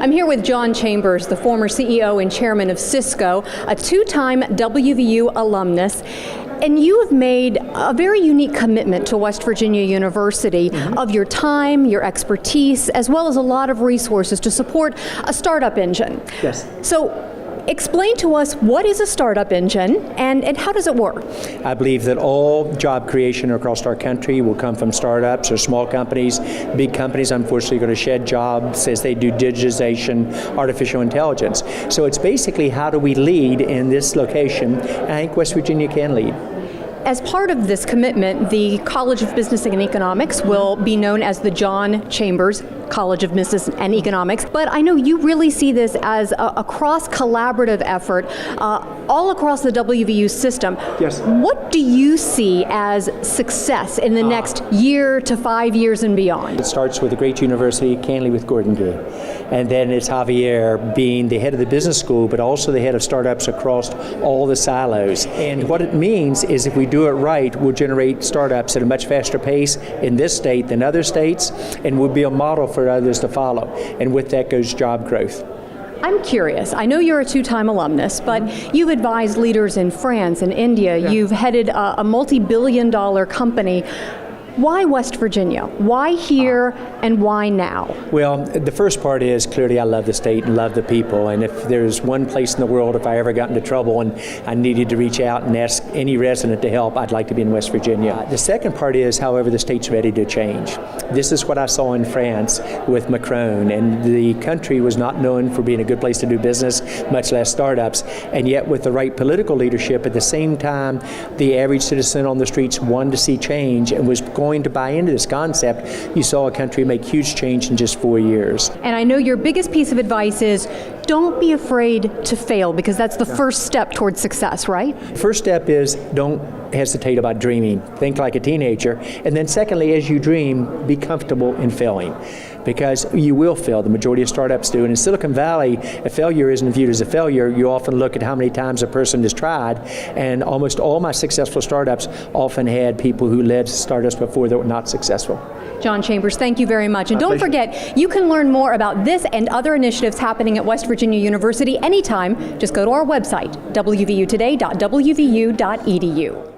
I'm here with John Chambers, the former CEO and Chairman of Cisco, a two-time WVU alumnus. And you have made a very unique commitment to West Virginia University of your time, your expertise, as well as a lot of resources to support a startup engine. Yes. So explain to us, what is a startup engine and how does it work? I believe that all job creation across our country will come from startups or small companies. Big companies, unfortunately, are going to shed jobs as they do digitization, artificial intelligence. So it's basically, how do we lead in this location? And I think West Virginia can lead. As part of this commitment, the College of Business and Economics will be known as the John Chambers College of Business and Economics, but I know you really see this as a cross-collaborative effort all across the WVU system. Yes. What do you see as success in the next year to 5 years and beyond? It starts with a great university, Canley with Gordon Gay. And then it's Javier being the head of the business school, but also the head of startups across all the silos. And what it means is, if we do it right, we'll generate startups at a much faster pace in this state than other states, and we'll be a model for others to follow. And with that goes job growth. I'm curious. I know you're a two-time alumnus, but you've advised leaders in France and India. Yeah. You've headed a multi-billion-dollar company. Why West Virginia? Why here and why now? Well, the first part is, clearly I love the state and love the people, and if there's one place in the world, if I ever got into trouble and I needed to reach out and ask any resident to help, I'd like to be in West Virginia. The second part is, however, the state's ready to change. This is what I saw in France with Macron, and the country was not known for being a good place to do business, much less startups, and yet with the right political leadership, at the same time, the average citizen on the streets wanted to see change and was going to buy into this concept. You saw a country make huge change in just 4 years. And I know your biggest piece of advice is, don't be afraid to fail, because that's the first step towards success, right? First step is, don't hesitate about dreaming. Think like a teenager. And then secondly, as you dream, be comfortable in failing, because you will fail. The majority of startups do. And in Silicon Valley, a failure isn't viewed as a failure. You often look at how many times a person has tried, and almost all my successful startups often had people who led startups before that were not successful. John Chambers, thank you very much. And don't forget, you can learn more about this and other initiatives happening at West Virginia University anytime. Just go to our website, wvutoday.wvu.edu.